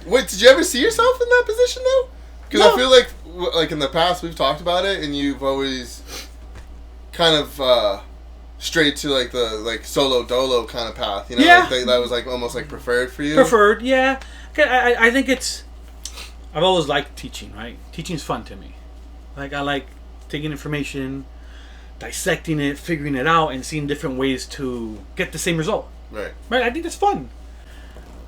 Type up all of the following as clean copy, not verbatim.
Wait, did you ever see yourself in that position though? Because No. I feel like in the past we've talked about it, and you've always kind of strayed to like the like solo dolo kind of path. You know, Yeah. like that was like almost like preferred for you. Preferred, yeah. I think it's. I've always liked teaching. Right, teaching's fun to me. Like I like taking information, dissecting it, figuring it out, and seeing different ways to get the same result. Right. Right. I think that's fun.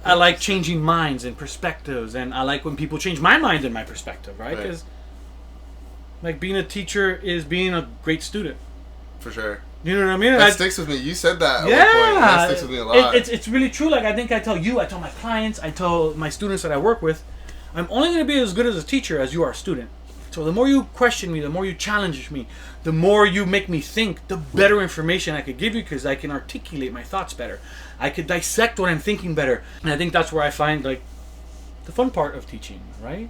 I like changing minds and perspectives, and I like when people change my mind and my perspective. Right. Because like being a teacher is being a great student. For sure. You know what I mean? That sticks with me. You said that at one Yeah, point. And that sticks with me a lot. it's really true. Like I think I tell my clients, I tell my students that I work with, I'm only going to be as good as a teacher as you are a student. So the more you question me, the more you challenge me, the more you make me think, the better information I could give you because I can articulate my thoughts better. I could dissect what I'm thinking better. And I think that's where I find like the fun part of teaching, right?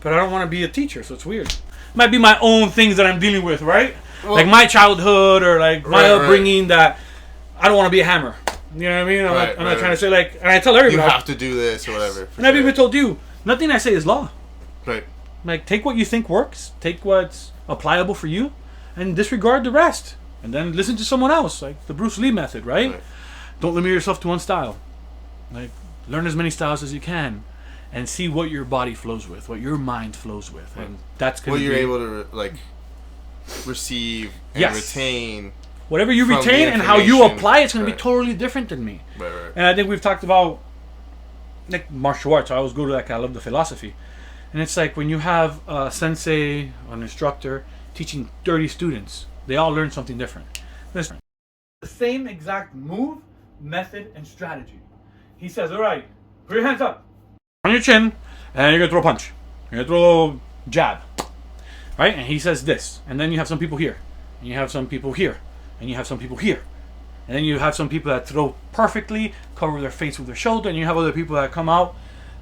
But I don't want to be a teacher, so it's weird. Might be my own things that I'm dealing with, right? Well, like my childhood or like my upbringing that I don't want to be a hammer. You know what I mean? I'm not trying to say like, and I tell everybody. You have to do this or whatever. And I've even told you, nothing I say is law. Right. Like, take what you think works, take what's applicable for you, and disregard the rest. And then listen to someone else, like the Bruce Lee method, right? Don't limit yourself to one style. Like, learn as many styles as you can, and see what your body flows with, what your mind flows with, and that's going to be... What you're able to, like, receive and retain. Whatever you retain and how you apply, it's going to be totally different than me. Right. And I think we've talked about, like, martial arts. I always go to that, I love the philosophy. And it's like when you have a sensei, an instructor, teaching 30 students, they all learn something different. The same exact move, method, and strategy. He says, all right, put your hands up on your chin, and you're going to throw a punch. You're going to throw a jab. Right? And he says this. And then you have some people here. And you have some people here. And you have some people here. And then you have some people that throw perfectly, cover their face with their shoulder, and you have other people that come out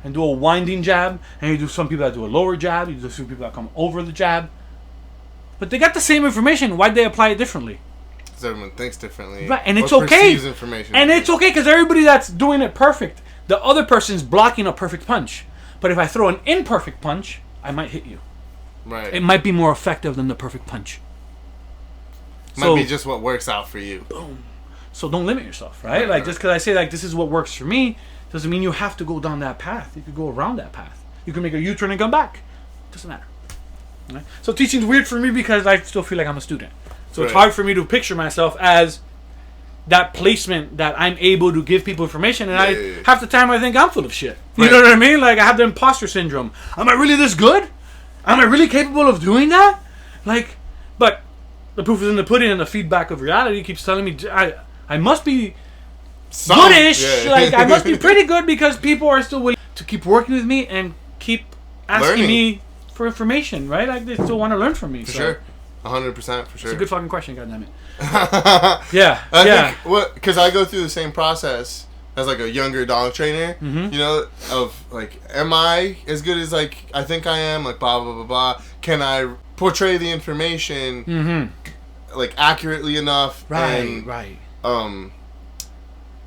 and do a winding jab, and you do some people that do a lower jab, you do some people that come over the jab. But they got the same information. Why'd they apply it differently? Because everyone thinks differently. Right, and it's okay. And it's okay because everybody that's doing it perfect, the other person's blocking a perfect punch. But if I throw an imperfect punch, I might hit you. Right. It might be more effective than the perfect punch. Might be just what works out for you. Boom. So don't limit yourself, right? Like just because I say like this is what works for me, doesn't mean you have to go down that path. You could go around that path. You can make a U-turn and come back. Doesn't matter. Right? So teaching's weird for me because I still feel like I'm a student. So it's hard for me to picture myself as that placement that I'm able to give people information, and half the time I think I'm full of shit. You know what I mean? Like I have the imposter syndrome. Am I really this good? Am I really capable of doing that? Like, but the proof is in the pudding, and the feedback of reality keeps telling me I must be goodish. Like I must be pretty good because people are still willing to keep working with me and keep asking me for information, right? Like they still want to learn from me. For sure. 100% for sure. It's a good fucking question, goddammit. I think because I go through the same process as like a younger dog trainer, you know, of like, am I as good as like I think I am? Like blah blah blah blah. Can I portray the information like accurately enough? Right.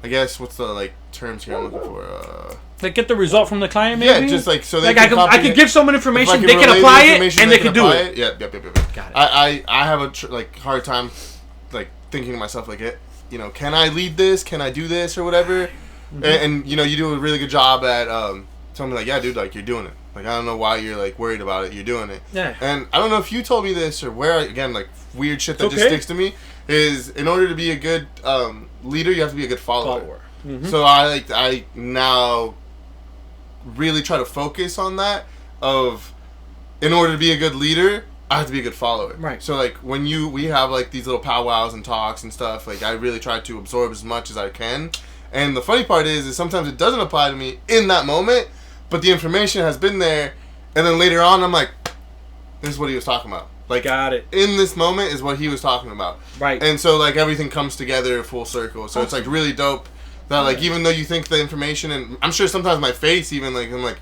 I guess what's the like terms here I'm looking for? Like get the result from the client, maybe. Yeah, just like so they like I could give someone information, they can apply it, and they can do it. Yep. Got it. I have a like hard time like thinking to myself like, you know, can I lead this? Can I do this or whatever? And you know, you do a really good job at telling me like, yeah, dude, like you're doing it. Like I don't know why you're like worried about it. You're doing it. Yeah. And I don't know if you told me this or where. Again, like weird shit that just sticks to me is in order to be a good leader, you have to be a good follower. So I now really try to focus on that of in order to be a good leader, I have to be a good follower. Right. So like when we have like these little powwows and talks and stuff, like I really try to absorb as much as I can. And the funny part is sometimes it doesn't apply to me in that moment, but the information has been there, and then later on I'm like, this is what he was talking about. Like, got it. In this moment is what he was talking about. Right. And so like everything comes together full circle. So it's like really dope that like even though you think the information, and I'm sure sometimes my face even like I'm like,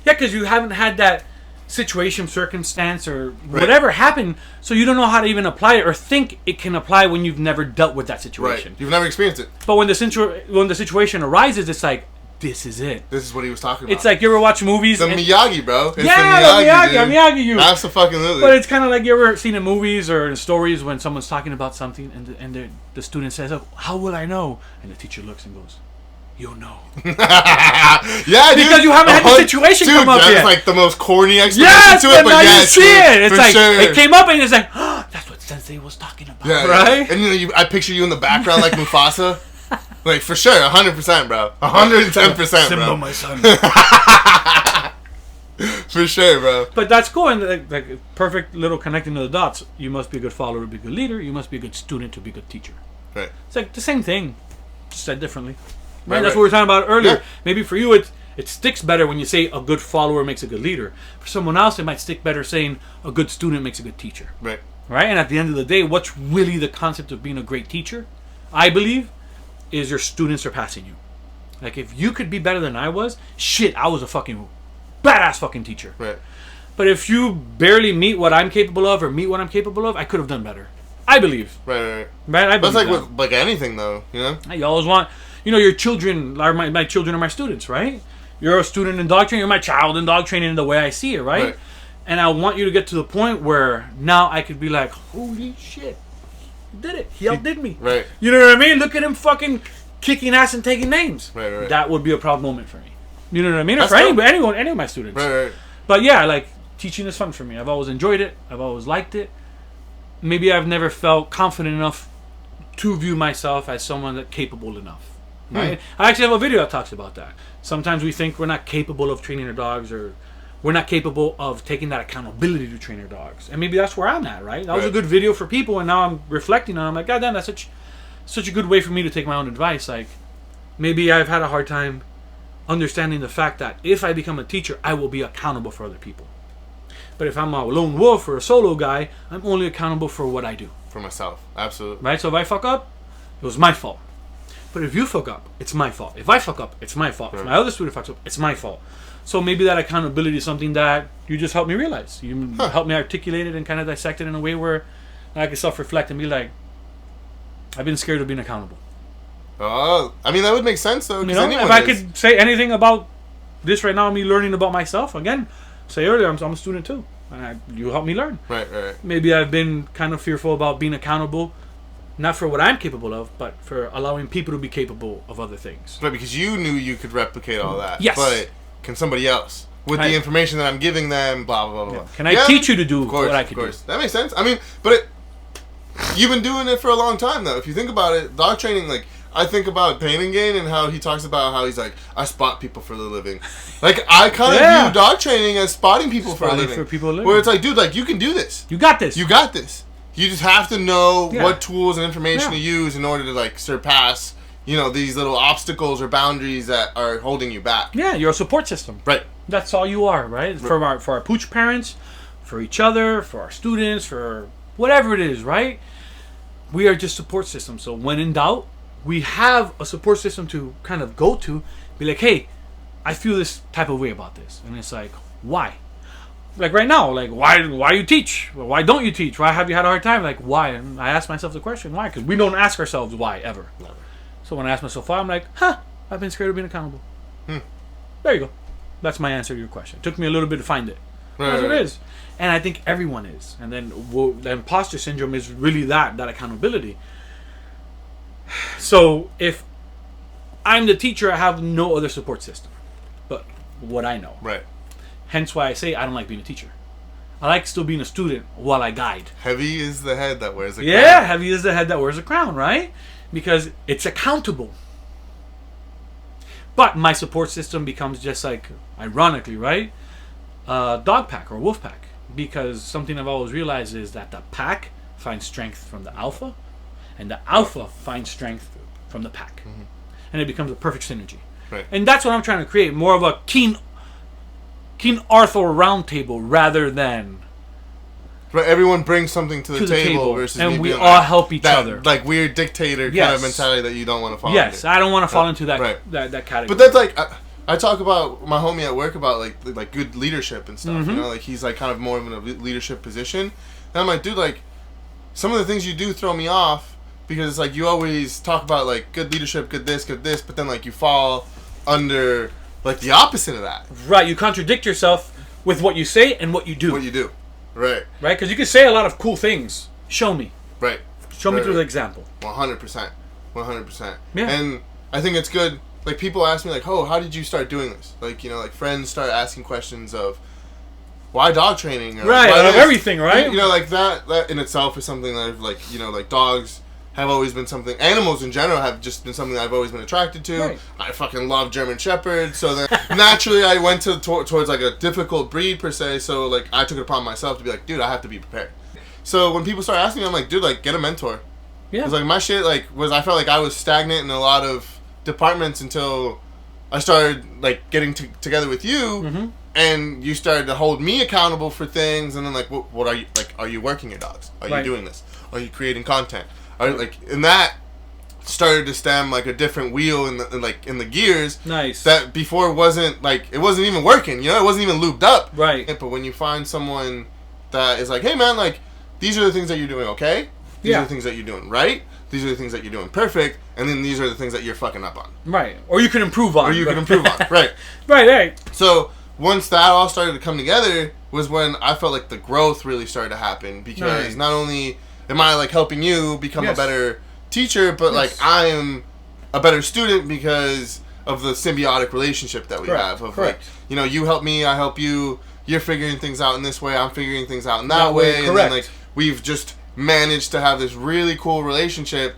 yeah, because you haven't had that situation, circumstance, or whatever happened, so you don't know how to even apply it or think it can apply when you've never dealt with that situation. You've never experienced it. But when the situation arises, it's like, this is it. This is what he was talking about. It's like you ever watch movies. The Miyagi, bro. It's the Miyagi, Miyagi you. Absolutely. But it's kind of like you ever seen in movies or in stories when someone's talking about something and the student says, "Oh, how will I know?" And the teacher looks and goes, "You'll know." Yeah, dude. Because you haven't had the situation come up yet. That's like the most corny explanation yes, to it, but now yes, you see it. It's like sure. it came up and it's like, oh, that's what Sensei was talking about, right? Yeah. And I picture you in the background like Mufasa. Like, for sure, 100%, bro. 110%, bro. Simba, my son. For sure, bro. But that's cool, and like perfect little connecting to the dots. You must be a good follower to be a good leader. You must be a good student to be a good teacher. Right. It's like the same thing, just said differently. Right, That's right. what we were talking about earlier. Yeah. Maybe for you, it sticks better when you say a good follower makes a good leader. For someone else, it might stick better saying a good student makes a good teacher. Right. Right? And at the end of the day, what's really the concept of being a great teacher, I believe, is your students surpassing you. Like, if you could be better than I was, shit, I was a fucking badass fucking teacher. Right. But if you barely meet what I'm capable of or meet what I'm capable of, I could have done better. I believe. Right. Right? I believe That's like that. with like anything, though, you know? You always want, your children are my children are my students, right? You're a student in dog training, you're my child in dog training in the way I see it, right? And I want you to get to the point where now I could be like, holy shit, he did it. He outdid me. Right. You know what I mean? Look at him fucking kicking ass and taking names. Right. That would be a proud moment for me. You know what I mean? That's or for dope. any of my students. Right. But yeah, like, teaching is fun for me. I've always enjoyed it. I've always liked it. Maybe I've never felt confident enough to view myself as someone that's capable enough. Right? I actually have a video that talks about that. Sometimes we think we're not capable of training our dogs, or we're not capable of taking that accountability to train our dogs. And maybe that's where I'm at, right? That was a good video for people, and now I'm reflecting on it. I'm like, God damn, that's such a good way for me to take my own advice. Like, maybe I've had a hard time understanding the fact that if I become a teacher, I will be accountable for other people. But if I'm a lone wolf or a solo guy, I'm only accountable for what I do. For myself. Absolutely. Right? So if I fuck up, it was my fault. But if you fuck up, it's my fault. If I fuck up, it's my fault. If my other student fucks up, it's my fault. So maybe that accountability is something that you just help me realize. You help me articulate it and kind of dissect it in a way where I can self-reflect and be like, I've been scared of being accountable. Oh, I mean, that would make sense, though. You know, if I could say anything about this right now, me learning about myself, again, say earlier, I'm a student too. And you help me learn. Right. Maybe I've been kind of fearful about being accountable, not for what I'm capable of, but for allowing people to be capable of other things. Right, because you knew you could replicate all that. Yes. But can somebody else? With the information that I'm giving them, blah, blah, blah, blah. Can I teach you to do what I can do? Of course. That makes sense. I mean, but you've been doing it for a long time, though. If you think about it, dog training, like, I think about Pain and Gain and how he talks about how he's like, I spot people for a living. Like, I kind of view dog training as spotting people for a living. Where it's like, dude, like, you can do this. You got this. You got this. You just have to know what tools and information to use in order to, like, surpass, these little obstacles or boundaries that are holding you back. Yeah, you're a support system. Right. That's all you are, right? For our pooch parents, for each other, for our students, for whatever it is, right? We are just support systems. So when in doubt, we have a support system to kind of go to, be like, hey, I feel this type of way about this. And it's like, why? Like right now, like, why you teach? Well, why don't you teach? Why have you had a hard time? Like, why? And I ask myself the question, why? Because we don't ask ourselves why, ever. Never. So when I ask myself why, I'm like, I've been scared of being accountable. There you go. That's my answer to your question. It took me a little bit to find it. That's what it is. And I think everyone is. And then the imposter syndrome is really that accountability. So if I'm the teacher, I have no other support system but what I know. Right. Hence why I say I don't like being a teacher. I like still being a student while I guide. Heavy is the head that wears a crown. Yeah, heavy is the head that wears a crown, right? Because it's accountable. But my support system becomes just like, ironically, right? Dog pack or wolf pack. Because something I've always realized is that the pack finds strength from the alpha, and the alpha finds strength from the pack. And it becomes a perfect synergy. Right. And that's what I'm trying to create, more of a keen Arthur round table rather than Right, everyone brings something to the table versus and me we being all help each other. Like weird dictator kind of mentality that you don't want to fall into. I don't want to fall into that that category. But that's like I talk about my homie at work about like good leadership and stuff. You know, like he's like kind of more of in a leadership position, and I'm like, dude, like some of the things you do throw me off because it's like you always talk about like good leadership, good this, but then like you fall under like the opposite of that. Right. You contradict yourself with what you say and what you do. What you do. Right. Right? Because you can say a lot of cool things. Show me. Right. Show me right, through the example. 100%. 100%. Yeah. And I think it's good. Like, people ask me, like, oh, how did you start doing this? Like, you know, like, friends start asking questions of, why dog training? Or, right, like, of everything, right? You know, like, that in itself is something that I've, like, you know, like, dogs have always been something, animals in general have just been something I've always been attracted to. Right. I fucking love German Shepherds, so then naturally I went towards, like, a difficult breed, per se, so, like, I took it upon myself to be like, dude, I have to be prepared. So when people start asking me, I'm like, dude, like, get a mentor. Yeah. Because, like, my shit, like, I felt like I was stagnant in a lot of departments until I started, like, getting together with you, mm-hmm. and you started to hold me accountable for things, and then, like, what are you, like, are you working your dogs? Are right. you doing this? Are you creating content? Are, like, and that started to stem, like, a different wheel in the gears. Nice. That before wasn't, like, it wasn't even working, you know? It wasn't even lubed up. Right. But when you find someone that is like, hey, man, like, these are the things that you're doing okay. These are the things that you're doing right. These are the things that you're doing perfect. And then these are the things that you're fucking up on. Right. Or you can improve on. Right. Right. So once that all started to come together was when I felt like the growth really started to happen. Because not only am I, like, helping you become a better teacher, but, like, I am a better student because of the symbiotic relationship that we have. Of like, you know, you help me, I help you. You're figuring things out in this way. I'm figuring things out in that way. And then, like, we've just managed to have this really cool relationship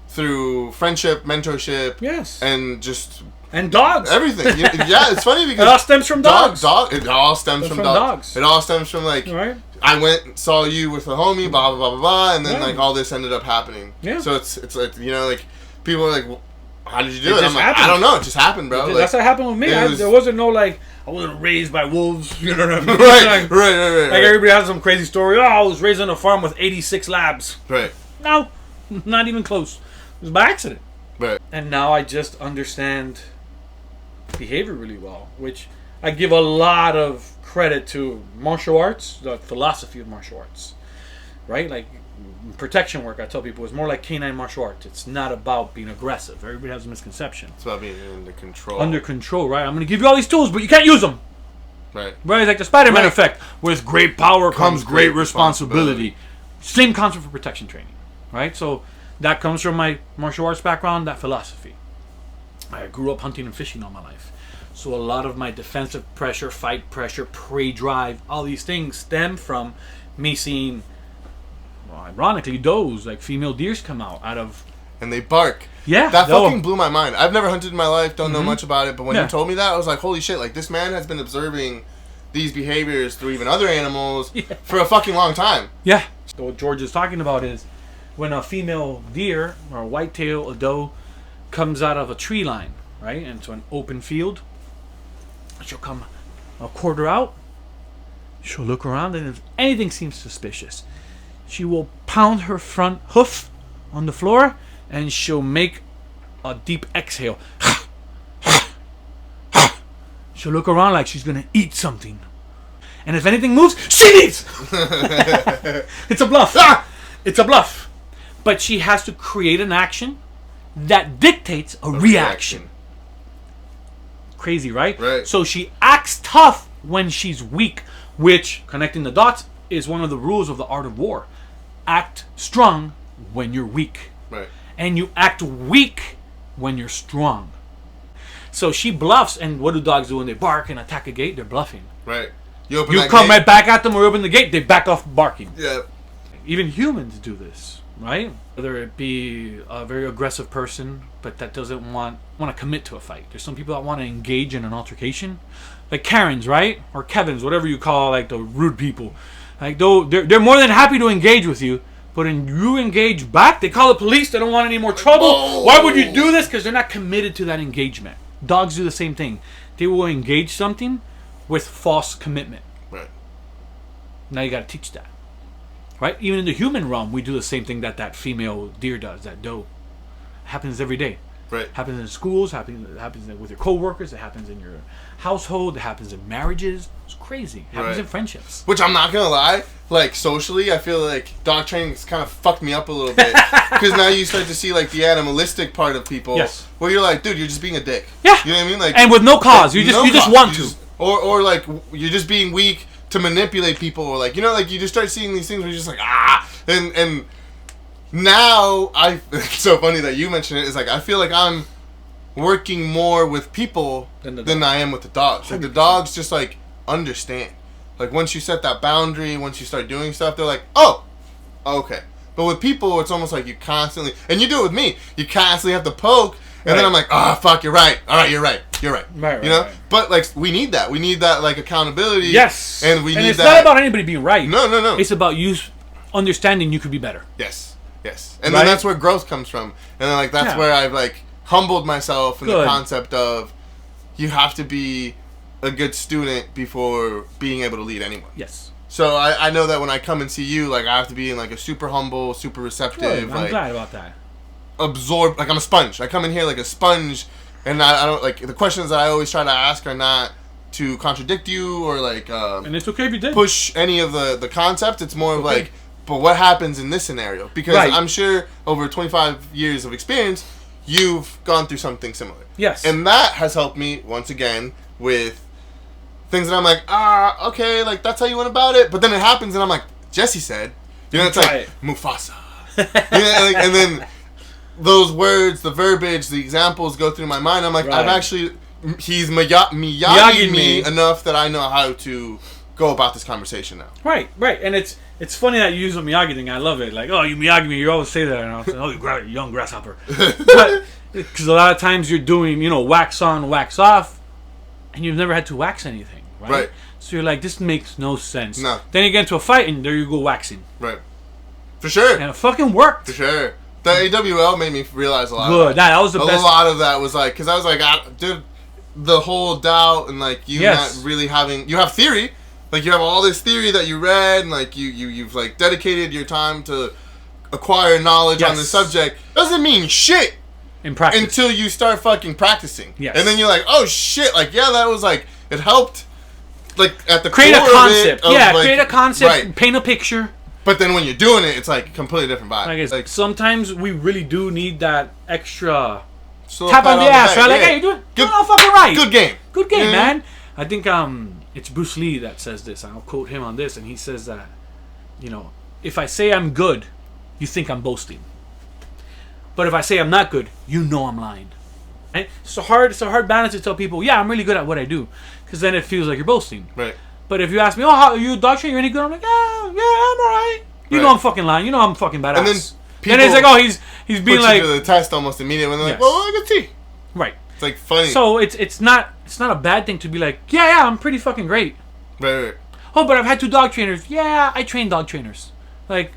through friendship, mentorship, and just dogs, everything. Yeah, it's funny because it all stems from dogs. It all stems from dogs. It all stems from, like, I went and saw you with a homie, blah blah blah blah blah, and then like all this ended up happening. Yeah. So it's like, you know, like, people are like, well, how did you do it? I'm like, I don't know. It just happened, bro. That's what happened with me. There wasn't no, like, I wasn't raised by wolves. You know what I mean? Right. Like, everybody has some crazy story. Oh, I was raised on a farm with 86 labs. Right. No, not even close. It was by accident. Right. And now I just understand behavior really well, which I give a lot of credit to martial arts, the philosophy of martial arts. Right? Like, protection work, I tell people, is more like canine martial arts. It's not about being aggressive. Everybody has a misconception. It's about being under control. Under control, right? I'm going to give you all these tools, but you can't use them. Right. Right? It's like the Spider-Man effect. With great power comes great responsibility. Same concept for protection training. Right? So that comes from my martial arts background, that philosophy. I grew up hunting and fishing all my life. So a lot of my defensive pressure, fight pressure, prey drive, all these things stem from me seeing, well, ironically, does, like female deers come out of... And they bark. Yeah. That fucking blew my mind. I've never hunted in my life, don't know much about it, but when you Yeah. told me that, I was like, holy shit, like, this man has been observing these behaviors through even other animals for a fucking long time. Yeah. So what George is talking about is when a female deer or a whitetail, a doe, comes out of a tree line, right, into an open field, she'll come a quarter out, she'll look around, and if anything seems suspicious, she will pound her front hoof on the floor, and she'll make a deep exhale. She'll look around like she's gonna eat something. And if anything moves, she eats! It's a bluff. It's a bluff. But she has to create an action that dictates a reaction. Crazy, right? Right. So she acts tough when she's weak, which, connecting the dots, is one of the rules of the art of war. Act strong when you're weak. Right. And you act weak when you're strong. So she bluffs, and what do dogs do when they bark and attack a gate? They're bluffing. Right. You come right back at them or open the gate, they back off barking. Yeah. Even humans do this, right? Whether it be a very aggressive person, but that doesn't want to commit to a fight. There's some people that want to engage in an altercation. Like Karens, right? Or Kevins, whatever you call, like, the rude people. Like, they're more than happy to engage with you, but when you engage back, they call the police, they don't want any more trouble. Oh. Why would you do this? Because they're not committed to that engagement. Dogs do the same thing. They will engage something with false commitment. Right. Now you got to teach that. Right? Even in the human realm, we do the same thing that female deer does, that doe. It happens every day. Right. It happens in schools, it happens with your coworkers, it happens in your household, it happens in marriages. It's crazy. It happens in friendships. Which I'm not gonna lie, like socially, I feel like dog training's kind of fucked me up a little bit because now you start to see like the animalistic part of people. Yes. Where you're like, dude, you're just being a dick. Yeah. You know what I mean? Like, and with no cause, you just want to. Or like you're just being weak to manipulate people, or like, you know, like you just start seeing these things where you're just like, and now it's so funny that you mentioned it. Is like I feel like I'm working more with people than I am with the dogs. Like the dogs just like understand. Like once you set that boundary, once you start doing stuff, they're like, oh, okay. But with people, it's almost like you constantly, and you do it with me, you constantly have to poke, and then I'm like, fuck, you're right. All right, you're right. You know? Right. But like we need that. We need that like accountability. Yes. And we need it's that. not about anybody being right. No. It's about you understanding you could be better. Yes. And then that's where growth comes from. And then like that's where I've like humbled myself in the concept of you have to be a good student before being able to lead anyone. Yes. So I know that when I come and see you, like I have to be in like a super humble, super receptive. Good. I'm like, glad about that. Absorb, like I'm a sponge. I come in here like a sponge, and I don't like the questions that I always try to ask are not to contradict you or like. And it's okay if you did. Push any of the concept. It's more of like, but what happens in this scenario? Because I'm sure over 25 years of experience, you've gone through something similar. Yes. And that has helped me once again with things that I'm like, okay, like that's how you went about it. But then it happens, and I'm like, Jesse said, you know, it's like Mufasa. Like, and then those words, the verbiage, the examples go through my mind. I'm like, I've actually, he's Miyagi me enough that I know how to go about this conversation now. Right. And it's funny that you use the Miyagi thing. I love it. Like, oh, you Miyagi me. You always say that. And I'll say, oh, you young grasshopper. But because a lot of times you're doing, you know, wax on, wax off, and you've never had to wax anything, right? So you're like, this makes no sense. No. Then you get into a fight, and there you go waxing. Right. For sure. And it fucking worked. For sure. The AWL made me realize a lot. Good. That was the best. A lot of that was like, because I was like, dude, the whole doubt and like you not really having, you have theory, like you have all this theory that you read, and like you've like dedicated your time to acquire knowledge on the subject. Doesn't mean shit in practice until you start fucking practicing. Yes. And then you're like, oh shit, like that was like it helped, like at the create core a concept. Of it, like, create a concept, paint a picture. But then when you're doing it, it's like a completely different vibe. Like sometimes we really do need that extra so tap on the ass, right? Like, hey, you're doing all fucking right. Good game, man. I think it's Bruce Lee that says this. I'll quote him on this, and he says that, you know, if I say I'm good, you think I'm boasting. But if I say I'm not good, you know I'm lying. Right? It's a hard balance to tell people, yeah, I'm really good at what I do, because then it feels like you're boasting. Right. But if you ask me, oh, how are you a dog trainer? You're any good? I'm like, yeah, I'm alright. You know I'm fucking lying. You know I'm fucking badass. And then it's like, oh, he's being like, put you to the test almost immediately. And they're like, well, I can see. Right. It's like funny. So it's not a bad thing to be like, yeah, I'm pretty fucking great. Right. Oh, but I've had 2 dog trainers. Yeah, I train dog trainers. Like,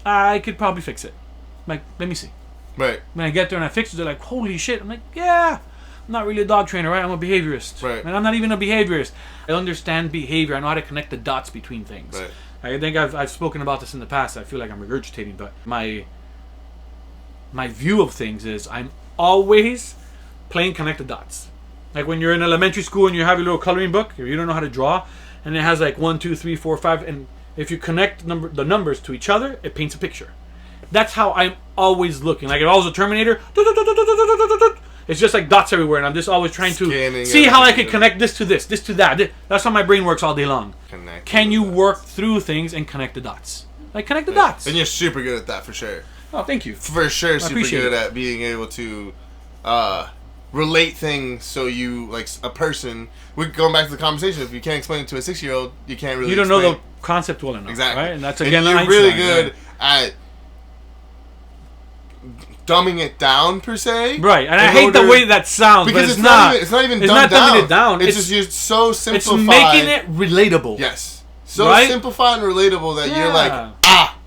I could probably fix it. Like, let me see. Right. When I get there and I fix it, they're like, holy shit. I'm like, yeah. I'm not really a dog trainer, right? I'm a behaviorist. Right. And I'm not even a behaviorist. I understand behavior. I know how to connect the dots between things. Right. I think I've spoken about this in the past. I feel like I'm regurgitating, but my view of things is I'm always playing connect the dots. Like when you're in elementary school and you have your little coloring book, if you don't know how to draw, and it has like 1, 2, 3, 4, 5, and if you connect the numbers to each other, it paints a picture. That's how I'm always looking. Like if I was a Terminator, it's just like dots everywhere, and I'm just always trying to see how I can connect this to that. That's how my brain works all day long. Can you work through things and connect the dots? Like connect the dots. And you're super good at that for sure. Oh, thank you. For sure, super good at being able to relate things. So you like a person. We're going back to the conversation. If you can't explain it to a 6-year-old, you can't really. You don't know the concept well enough. Exactly. Right? And that's again. And you're really good at dumbing it down per se, right? And I hate the way that sounds because it's not. It's not even dumbing it down. It's just you're so simplified. It's making it relatable. Yes, so simplified and relatable that you're like,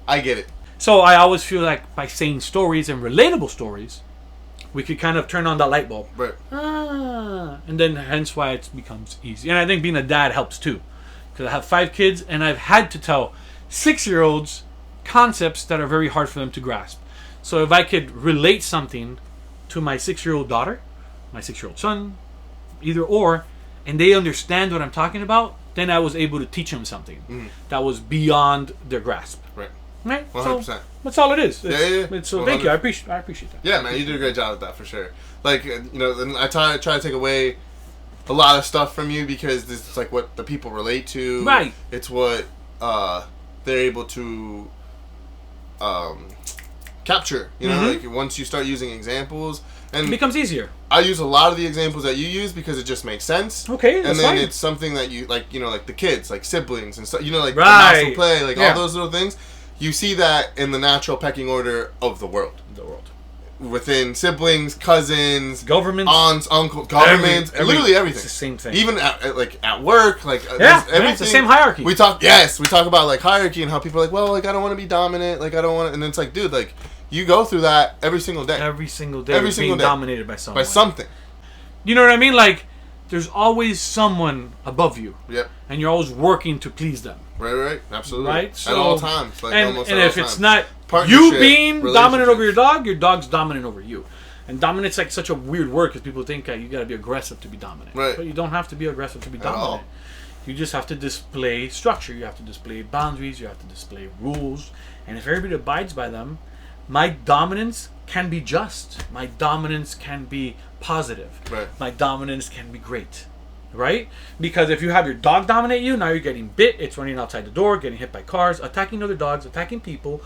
I get it. So I always feel like by saying stories and relatable stories, we could kind of turn on that light bulb. Right. And then hence why it becomes easy. And I think being a dad helps too, because I have 5 kids and I've had to tell 6-year-olds concepts that are very hard for them to grasp. So if I could relate something to my 6-year-old daughter, my 6-year-old son, either or, and they understand what I'm talking about, then I was able to teach them something that was beyond their grasp. Right? 100%. So that's all it is. Yeah. So thank you. I appreciate that. Yeah, man, you did a great job with that for sure. Like, you know, and I try to take away a lot of stuff from you because this is like what the people relate to. Right. It's what they're able to capture. You know, like once you start using examples, and It becomes easier. I use a lot of the examples that you use because it just makes sense. Okay, and that's then fine. it's something that you like, you know, like the kids, like siblings and stuff. You know, like Right. the mouse will play, like Yeah. all those little things. You see that in the natural pecking order of the world. Within siblings, cousins, Governments, aunts, uncles, governments, literally everything. It's the same thing. Even at work, like everything. It's the same hierarchy. We talk about like hierarchy and how people are like, well, like I don't want to be dominant, like I don't want to, and it's like, dude, like you go through that every single day. Every single day, Every you're single being day. dominated by someone. By something. You know what I mean? Like, there's always someone above you. Yep. And you're always working to please them. Right. Absolutely. Right? So, at all times. Like almost and at all if it's times. not Partnership, you being dominant over relationships. your dog's dominant over you. And dominant's like such a weird word because people think you got to be aggressive to be dominant. Right. But you don't have to be aggressive to be At all. dominant. You just have to display structure. You have to display boundaries. You have to display rules. And if everybody abides by them, my dominance can be just. My dominance can be positive. Right. My dominance can be great. Right? Because if you have your dog dominate you, now you're getting bit, it's running outside the door, getting hit by cars, attacking other dogs, attacking people.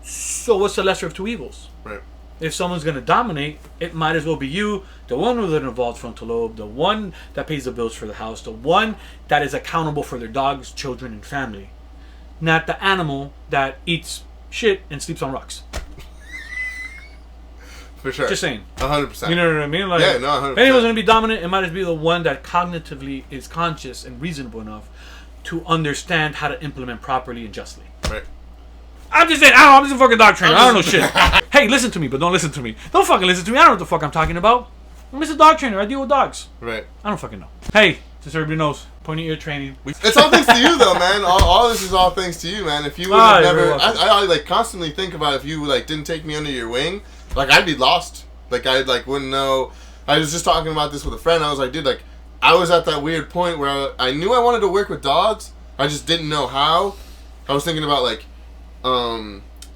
So what's the lesser of two evils? Right. If someone's going to dominate, it might as well be you, the one with an involved frontal lobe, the one that pays the bills for the house, the one that is accountable for their dogs, children, and family. Not the animal that eats shit and sleeps on rocks. For sure. Just saying. 100%. You know what I mean? Like, yeah, no, 100%. if anyone's going to be dominant, it might as be the one that cognitively is conscious and reasonable enough to understand how to implement properly and justly. Right. I'm just saying, I'm just a fucking dog trainer. I don't know shit. Hey, listen to me, but don't listen to me. Don't fucking listen to me. I don't know what the fuck I'm talking about. I'm just a dog trainer. I deal with dogs. Right. I don't fucking know. Hey, just so everybody knows, pointy ear training. It's all thanks to you, though, man. All this is all thanks to you, man. If you would have never, I like constantly think about if you like didn't take me under your wing, like I'd be lost. Like I like wouldn't know. I was just talking about this with a friend. I was like, dude, like I was at that weird point where I knew I wanted to work with dogs. I just didn't know how. I was thinking about like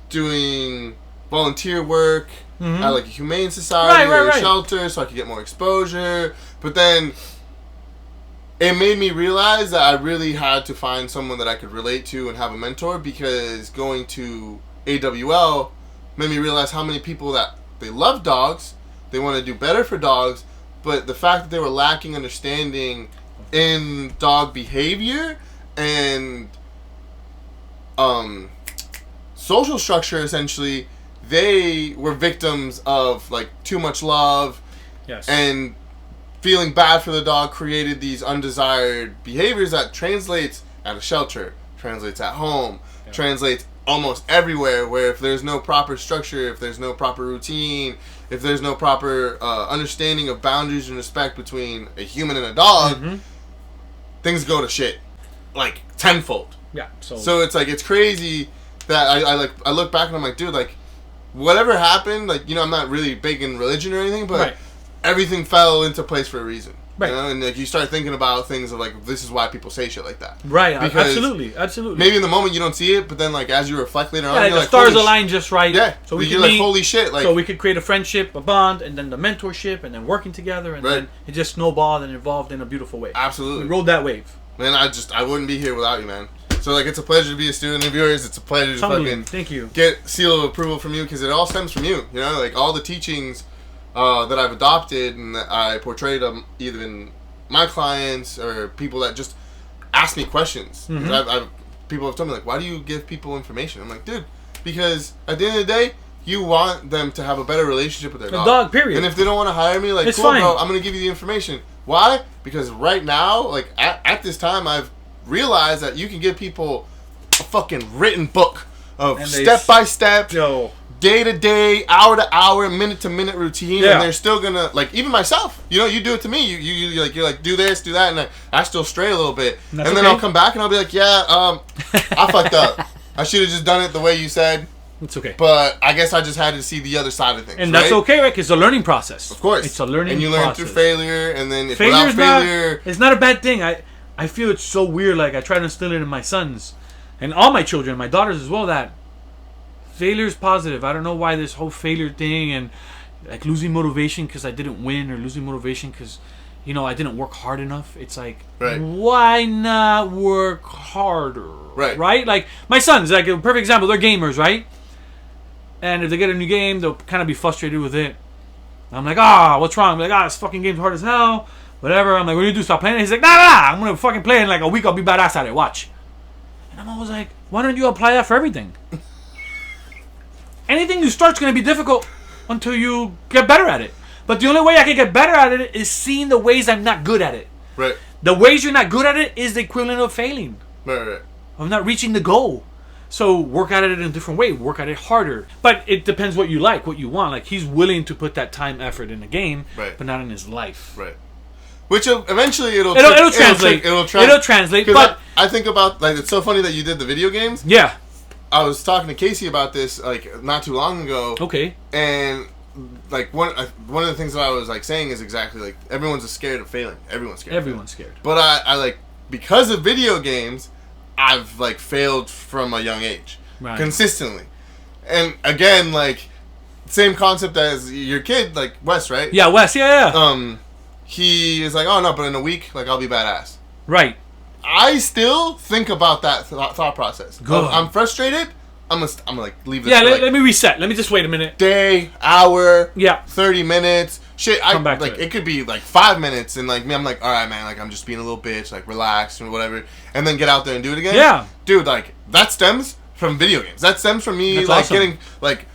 doing volunteer work at like a humane society or a shelter so I could get more exposure. But then it made me realize that I really had to find someone that I could relate to and have a mentor, because going to AWL made me realize how many people that they love dogs, they want to do better for dogs, but the fact that they were lacking understanding in dog behavior and social structure, essentially, they were victims of like too much love. Yes. And feeling bad for the dog created these undesired behaviors that translates at a shelter, translates at home, translates almost everywhere, where if there's no proper structure, if there's no proper routine, if there's no proper understanding of boundaries and respect between a human and a dog, things go to shit like tenfold. Yeah. So it's like, it's crazy that I look back and I'm like, dude, like whatever happened, like, you know, I'm not really big in religion or anything, but everything fell into place for a reason. Right. You know? And like you start thinking about things of like, this is why people say shit like that. Right. Because absolutely. Maybe in the moment you don't see it, but then like as you reflect later on, you're the like, stars align just right. Yeah. So we you're can like, holy shit. Like, so we could create a friendship, a bond, and then the mentorship, and then working together, and then it just snowballed and evolved in a beautiful way. Absolutely. We rode that wave. Man, I wouldn't be here without you, man. So like, it's a pleasure to be a student of yours. It's a pleasure to fucking thank you. Get seal of approval from you, because it all stems from you. You know, like all the teachings that I've adopted and that I portrayed either in my clients or people that just ask me questions. People have told me like, why do you give people information? I'm like, dude, because at the end of the day, you want them to have a better relationship with their dog. Period. And if they don't want to hire me, like, it's cool, fine, bro, I'm gonna give you the information. Why? Because right now, like at this time, I've realized that you can give people a fucking written book of step by step, day to day, hour to hour, minute to minute routine, and they're still gonna, like, even myself, you know, you do it to me, you're like do this, do that, and I still stray a little bit, and then I'll come back and I'll be like, I fucked up. I should have just done it the way you said. It's okay. But I guess I just had to see the other side of things. And that's okay, right? Because it's a learning process. Of course. It's a learning process. And you learn through failure, and then Failure's without failure... it's not a bad thing. I feel it's so weird. Like, I try to instill it in my sons. And all my children, my daughters as well, that failure's positive. I don't know why this whole failure thing and, like, losing motivation because I didn't win or losing motivation because, you know, I didn't work hard enough. It's like, why not work harder? Right? Like, my sons, like, a perfect example, they're gamers, right? And if they get a new game, they'll kind of be frustrated with it. I'm like, what's wrong? I'm like, this fucking game's hard as hell. Whatever. I'm like, what do you do? Stop playing it? He's like, nah, I'm going to fucking play it in like a week. I'll be badass at it. Watch. And I'm always like, why don't you apply that for everything? Anything you start's going to be difficult until you get better at it. But the only way I can get better at it is seeing the ways I'm not good at it. Right. The ways you're not good at it is the equivalent of failing. Right. Of not reaching the goal. So work at it in a different way. Work at it harder. But it depends what you like, what you want. Like, he's willing to put that time, effort in the game, but not in his life. Right. Which eventually it'll translate. It'll translate. But I think about, like, it's so funny that you did the video games. Yeah. I was talking to Casey about this, like, not too long ago. Okay. And, like, one of the things that I was, like, saying is exactly, like, everyone's scared of failing. Everyone's scared. But I like, because of video games, I've, like, failed from a young age. Right. Consistently. And, again, like, same concept as your kid, like, Wes, right? Yeah, Wes, yeah. He is like, oh, no, but in a week, like, I'll be badass. Right. I still think about that thought process. Good. I'm frustrated. I'm gonna like, leave this. Yeah, let me reset. Let me just wait a minute. Day, hour, 30 minutes. Shit, Come back like, to it could be, like, 5 minutes, and, like, me, I'm like, all right, man, like, I'm just being a little bitch, like, relax, and whatever, and then get out there and do it again. Yeah. Dude, like, that stems from video games. That stems from me, getting, like,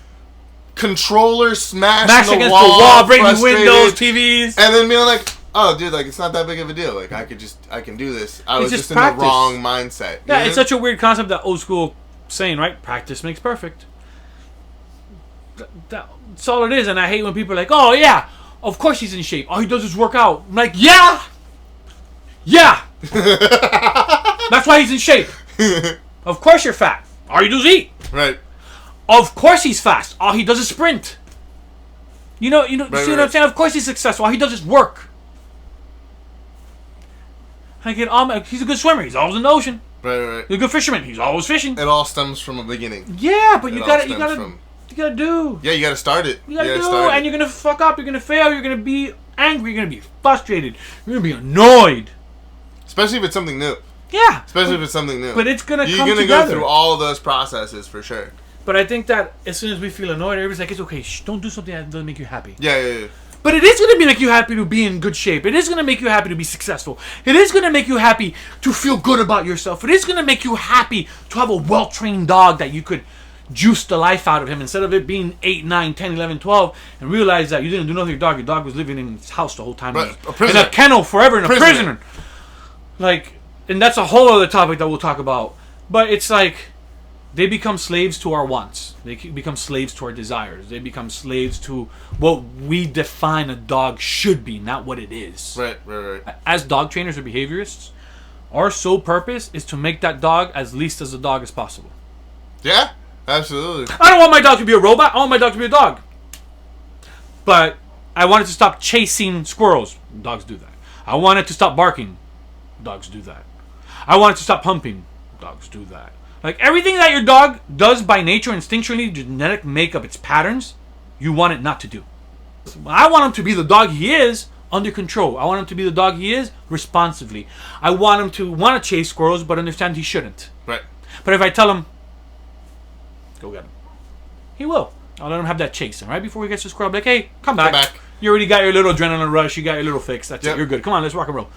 controller smashed in the wall, breaking windows, TVs, and then being like, oh, dude, like, it's not that big of a deal. Like, I can do this. I was just in the wrong mindset. Yeah, it's such a weird concept, that old school saying, right? Practice makes perfect. That's all it is, and I hate when people are like, oh, yeah, of course he's in shape. All he does is work out. I'm like, yeah! That's why he's in shape. Of course you're fat. All you do is eat. Right. Of course he's fast. All he does is sprint. You know, see what I'm saying? Of course he's successful. All he does is work. He's a good swimmer. He's always in the ocean. Right. He's a good fisherman. He's always fishing. It all stems from a beginning. Yeah, but you gotta do. Yeah, you gotta start it. You gotta do, and you're gonna fuck up. You're gonna fail. You're gonna be angry. You're gonna be frustrated. You're gonna be annoyed. Especially if it's something new. Yeah. Especially if it's something new. But it's gonna come together. You're gonna go through all those processes for sure. But I think that as soon as we feel annoyed, everybody's like, it's okay. Don't do something that doesn't make you happy. Yeah. But it is going to make you happy to be in good shape. It is going to make you happy to be successful. It is going to make you happy to feel good about yourself. It is going to make you happy to have a well-trained dog that you could juice the life out of him instead of it being 8, 9, 10, 11, 12 and realize that you didn't do nothing with your dog. Your dog was living in his house the whole time. Right. In a kennel forever, in a prisoner. Like, and that's a whole other topic that we'll talk about. But it's like, they become slaves to our wants. They become slaves to our desires. They become slaves to what we define a dog should be, not what it is. Right. As dog trainers or behaviorists, our sole purpose is to make that dog as least as a dog as possible. Yeah, absolutely. I don't want my dog to be a robot. I want my dog to be a dog. But I want it to stop chasing squirrels. Dogs do that. I want it to stop barking. Dogs do that. I want it to stop humping. Dogs do that. Like, everything that your dog does by nature, instinctually, genetic makeup, its patterns, you want it not to do. I want him to be the dog he is, under control. I want him to be the dog he is, responsively. I want him to want to chase squirrels, but understand he shouldn't. Right. But if I tell him, go get him, he will. I'll let him have that chase. And right before he gets to squirrel, I'm like, hey, come back. You already got your little adrenaline rush. You got your little fix. That's it. You're good. Come on, let's rock and roll.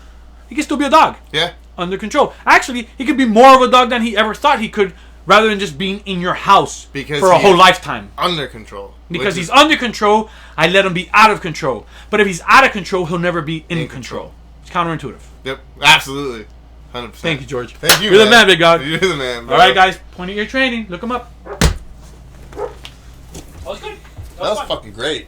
He can still be a dog. Yeah. Under control. Actually, he could be more of a dog than he ever thought he could, rather than just being in your house for a whole lifetime. Under control. Because he's under control, I let him be out of control. But if he's out of control, he'll never be in control. It's counterintuitive. Yep, absolutely. 100%. Thank you, George. Thank you, You're the man, big dog. You're the man, bro. All right, guys. Pointy ear training. Look him up. That was good. That was fucking great.